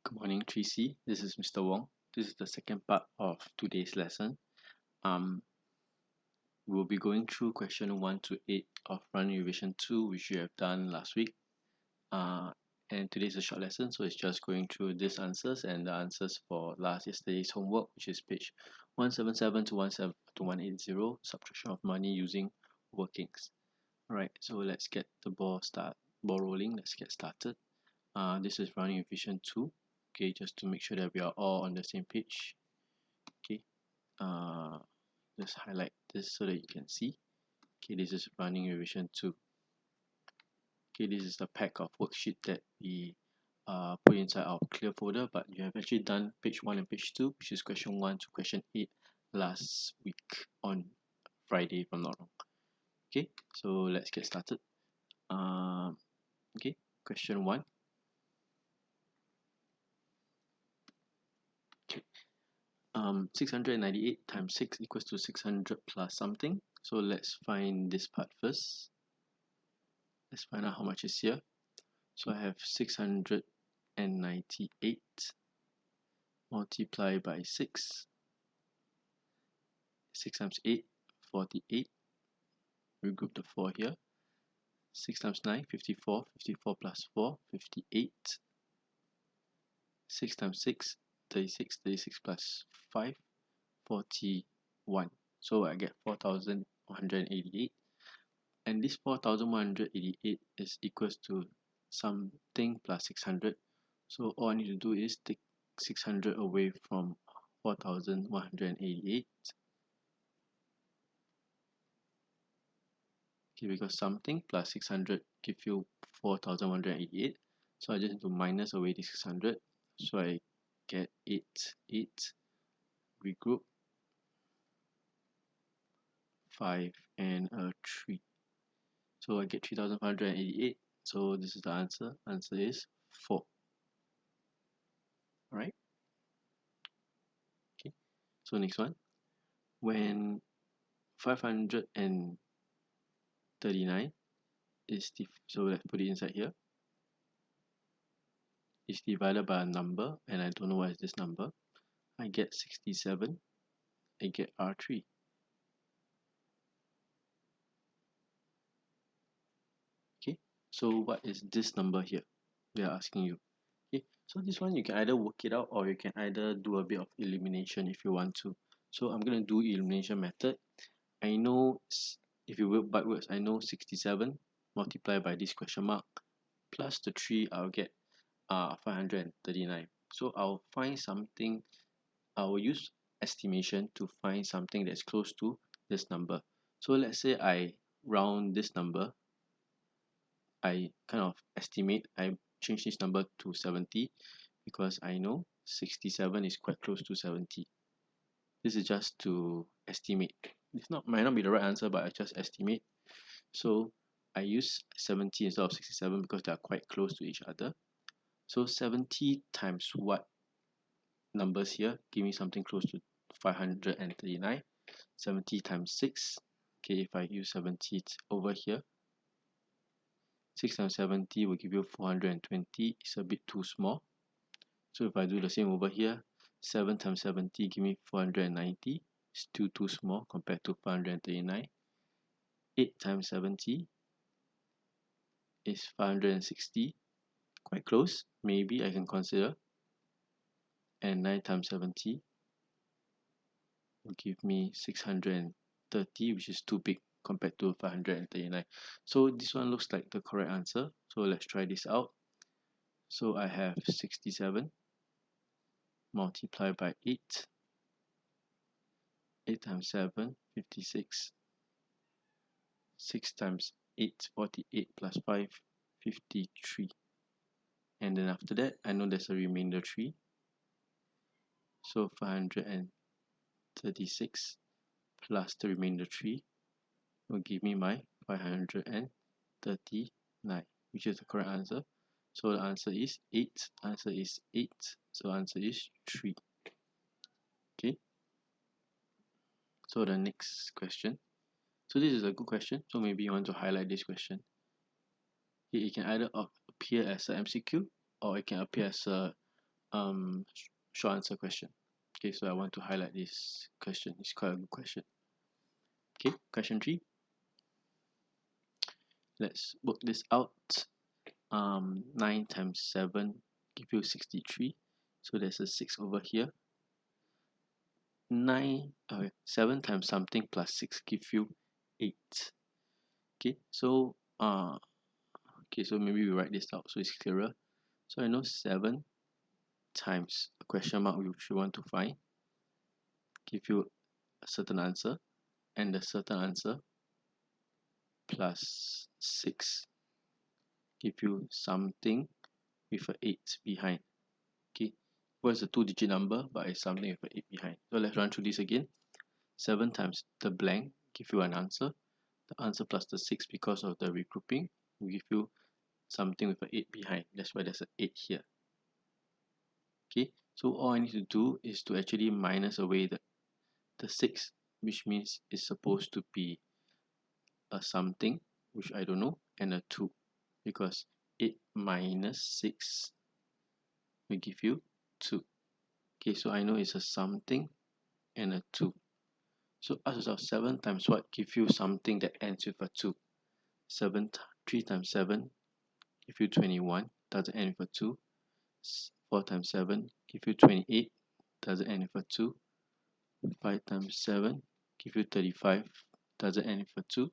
Good morning, 3C. This is Mr. Wong. This is the second part of today's lesson. We'll be going through question 1 to 8 of running revision 2, which we have done last week. And today's a short lesson, so it's just going through these answers and the answers for yesterday's homework, which is page 177 to 180, subtraction of money using workings. Alright, so let's get the ball rolling. Let's get started. This is running revision 2. Okay, just to make sure that we are all on the same page. Okay, just highlight this so that you can see. Okay, this is running revision 2. Okay, this is the pack of worksheet that we put inside our clear folder, but you have actually done page 1 and page 2, which is question 1 to question 8 last week on Friday, if I'm not wrong. Okay, so let's get started. Okay, question 1. 698 times 6 equals to 600 plus something. So let's find this part first. Let's find out how much is here. So I have 698 multiplied by 6. 6 times 8, 48. Regroup the 4 here. 6 times 9, 54. 54 plus 4, 58. 6 times 6, 36. 36 plus 5, 41. So I get 4,188. And this 4,188 is equals to something plus 600. So all I need to do is take 600 away from 4,188. Okay, because something plus 600 give you 4,188. So I just need to minus away the 600. So I get 8, regroup, 5, and a 3. So I get 3,588. So this is the answer. Answer is 4. Alright. Okay. So next one. When 539 is so let's put it inside here, is divided by a number, and I don't know what is this number. I get 67. I get R3. Okay, so what is this number here? They are asking you. Okay, so this one you can either work it out, or you can either do a bit of elimination if you want to. So I'm going to do elimination method. I know, if you work backwards, I know 67 multiplied by this question mark plus the 3, I'll get 539. So I'll find something. I will use estimation to find something that's close to this number. So let's say I round this number. I kind of estimate, I change this number to 70 because I know 67 is quite close to 70. This is just to estimate. It's not, might not be the right answer, but I just estimate. So I use 70 instead of 67 because they are quite close to each other. So 70 times what numbers here? Give me something close to 539. 70 times 6. Okay, if I use 70 over here, 6 times 70 will give you 420. It's a bit too small. So if I do the same over here, 7 times 70 give me 490. Still too small compared to 539. 8 times 70 is 560. Quite close. Maybe I can consider. And 9 times 70 will give me 630, which is too big compared to 539. So this one looks like the correct answer. So let's try this out. So I have 67 multiplied by 8. 8 times 7, 56. 6 times 8, 48 plus 5, 53. And then after that, I know there's a remainder 3. So 536 plus the remainder 3 will give me my 539, which is the correct answer. So the answer is 8. Answer is 8. So answer is 3. Okay. So the next question. So this is a good question. So maybe you want to highlight this question. It can either appear as a MCQ or it can appear as a short answer question. Okay, so I want to highlight this question. It's quite a good question. Okay, question 3. Let's work this out. 9 times 7 give you 63. So there's a 6 over here. 7 times something plus 6 give you 8. Okay, so so maybe we write this out so it's clearer. So I know 7 times a question mark which you want to find give you a certain answer, and the certain answer plus 6 give you something with a 8 behind. Okay, what's a 2-digit number but it's something with an 8 behind? So let's run through this again. 7 times the blank give you an answer. The answer plus the 6 because of the regrouping will give you something with an 8 behind. That's why there's an 8 here. Okay, so all I need to do is to actually minus away the 6, which means it's supposed to be a something which I don't know, and a 2, because 8 minus 6 will give you 2. Okay, so I know it's a something and a 2. So ask yourself, 7 times what give you something that ends with a 2? 3 times 7 give you 21, doesn't end with a 2. 4 times 7 give you 28, doesn't end with a 2. 5 times 7 give you 35, doesn't end with a 2.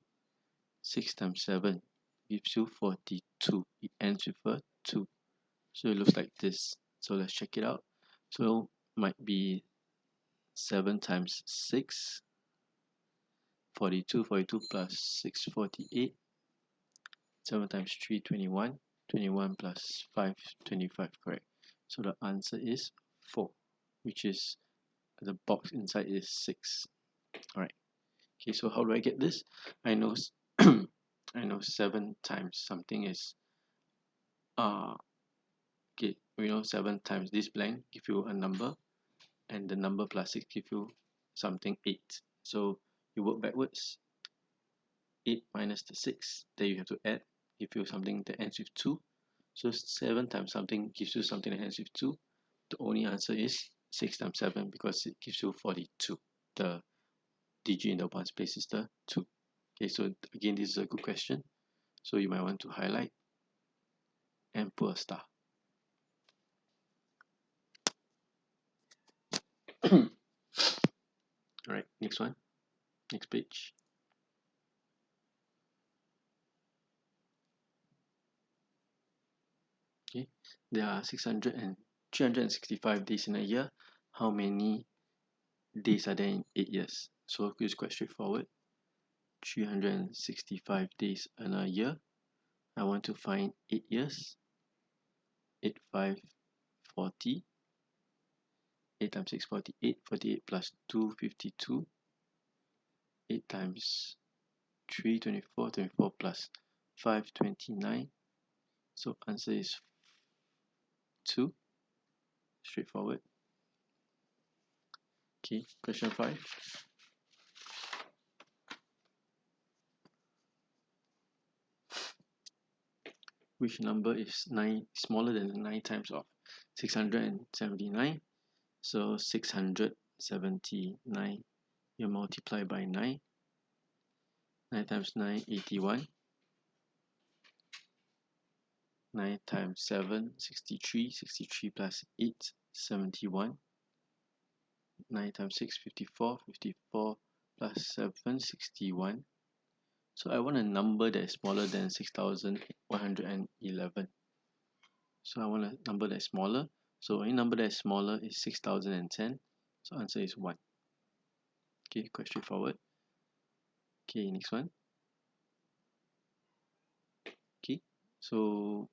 6 times 7 gives you 42, it ends with a 2. So it looks like this. So let's check it out. So might be 7 times 6, 42, 42 plus 6, 48. 7 times 3, 21. 21 plus 5, 25, correct. So the answer is 4, which is the box inside is 6. Alright. Okay, so how do I get this? I know I know 7 times something is okay, we know 7 times this blank give you a number, and the number plus 6 give you something 8. So you work backwards. 8 minus the 6 that you have to add give you something that ends with 2. So 7 times something gives you something that ends with 2. The only answer is 6 times 7 because it gives you 42. The digit in the ones place is the 2. Okay, so again, this is a good question. So you might want to highlight and put a star. Alright, next one. Next page. Okay, there are 365 days in a year. How many days are there in 8 years? So it's quite straightforward. 365 days in a year. I want to find 8 years. 8, 5, 40. 8 times 6, 48. 48 plus 2, 52. 8 times 3, 24. 24 plus 5, 29. So answer is 2. Straightforward. Okay, question 5. Which number is smaller than 9 times of 679? So 679, you multiply by 9. 9 times 9, 81. 9 times 7, 63. 63 plus 8, 71. 9 times 6, 54. 54 plus 7, 61. So I want a number that is smaller than 6111. So I want a number that is smaller. So any number that is smaller is 6010. So answer is 1. Okay, quite straightforward. Okay, next one. Okay, so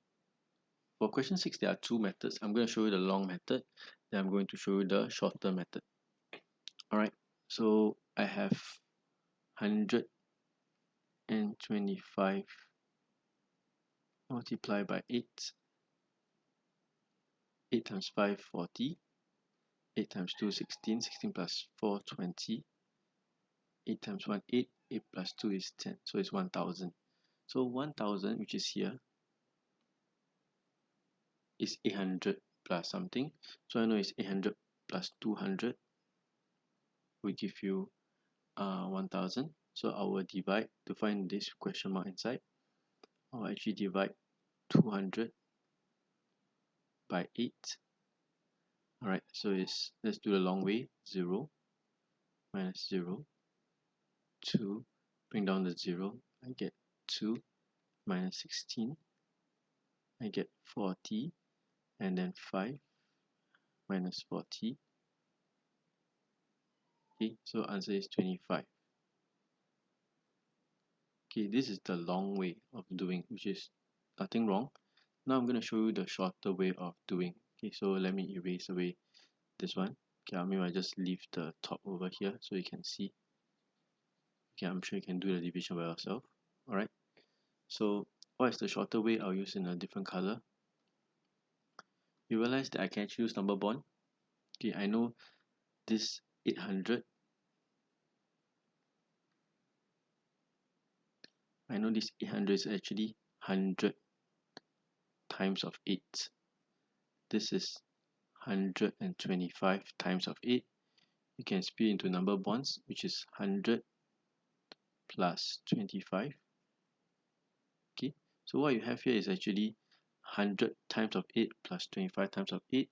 for question 6, there are 2 methods. I'm going to show you the long method, then I'm going to show you the shorter method. Alright, so I have 125 multiplied by 8. 8 times 5, 40. 8 times 2, 16. 16 plus 4, 20. 8 times 1, 8. 8 plus 2 is 10. So it's 1000. So 1000, which is here, is 800 plus something. So I know it's 800 plus 200 will give you 1000. So I will divide to find this question mark inside. I'll actually divide 200 by 8. Alright, so let's do the long way. 0 minus 0, 2, bring down the 0, I get 2 minus 16, I get 40, and then 5 minus 40. Okay, so answer is 25. Okay, this is the long way of doing, which is nothing wrong. Now I'm going to show you the shorter way of doing. Okay, so let me erase away this one. Okay, I mean I just leave the top over here so you can see. Okay, I'm sure you can do the division by yourself. Alright, so what is the shorter way? I'll use in a different color. You realize that I can choose number bond. Okay, I know this 800. I know this 800 is actually 100 times of 8. This is 125 times of 8. You can split into number bonds, which is 100 plus 25. Okay, so what you have here is actually 100 times of 8 plus 25 times of 8.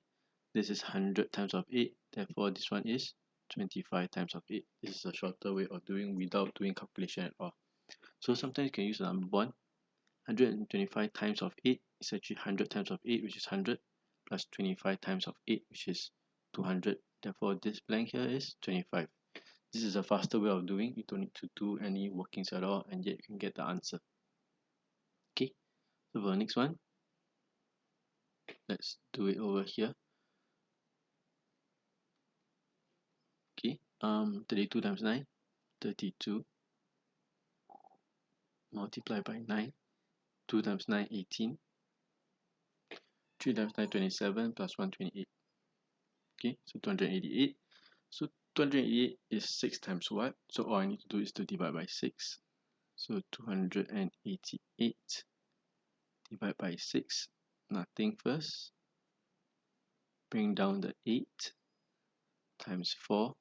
This is 100 times of 8, therefore this one is 25 times of 8. This is a shorter way of doing without doing calculation at all. So sometimes you can use a number bond. 125 times of 8 is actually 100 times of 8, which is 100, plus 25 times of 8, which is 200. Therefore this blank here is 25. This is a faster way of doing. You don't need to do any workings at all, and yet you can get the answer. Okay, so for the next one, let's do it over here. Okay, 32 times 9, 32, multiply by 9, 2 times 9, 18, 3 times 9, 27, plus 1, 28. Okay, so 288. So 288 is 6 times what? So all I need to do is to divide by 6. So 288 divide by 6. Nothing first. Bring down the 8 times 4,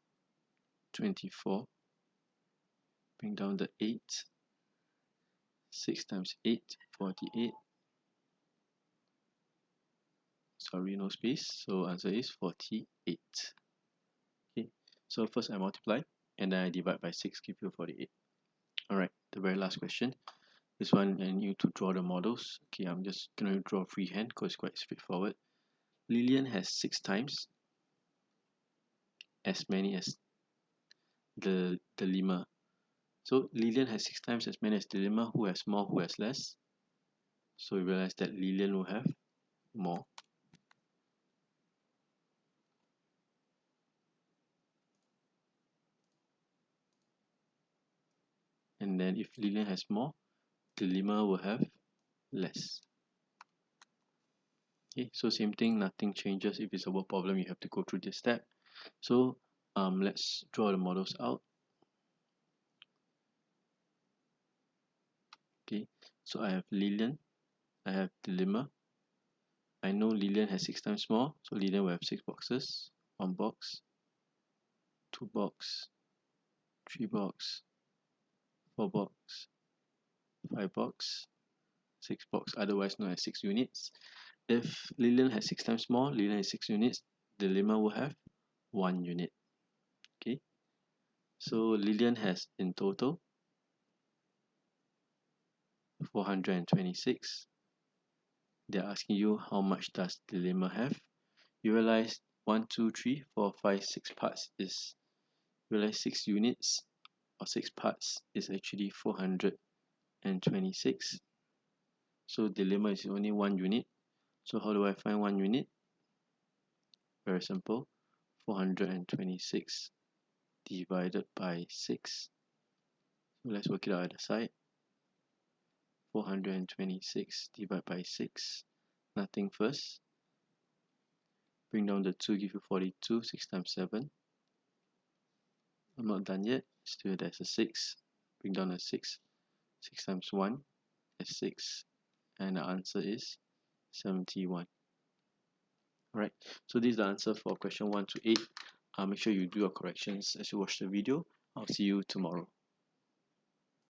24. Bring down the 8. 6 times 8, 48. Sorry, no space. So answer is 48. Okay, so first I multiply and then I divide by 6, give you 48. Alright, the very last question. This one I need you to draw the models. Okay, I'm just going to draw freehand because it's quite straightforward. Lillian has 6 times as many as the lemur. So Lillian has 6 times as many as the lemur. Who has more, who has less? So we realize that Lillian will have more. And then if Lillian has more, the lemur will have less. Okay, so same thing, nothing changes. If it's a word problem, you have to go through this step. So let's draw the models out. Okay, so I have Lillian, I have the lemur. I know Lillian has 6 times more, so Lillian will have 6 boxes. 1 box, 2 box, 3 box, 4 box, 5 box, 6 box, otherwise known as 6 units. If Lillian has 6 times more, Lillian has 6 units, the lemur will have 1 unit. Okay, so Lillian has in total 426. They're asking you how much does the lemur have. You realize 1, 2, 3, 4, 5, 6 parts is, you realize 6 units or 6 parts is actually 426. So the lemur is only 1 unit. So how do I find 1 unit? Very simple. 426 divided by 6. So let's work it out at the side. 426 divided by 6. Nothing first. Bring down the 2, give you 42. 6 times 7. I'm not done yet. Still there's a 6. Bring down a 6. 6 times 1 is 6. And the answer is 71. Alright, so this is the answer for question 1 to 8. Make sure you do your corrections as you watch the video. I'll see you tomorrow.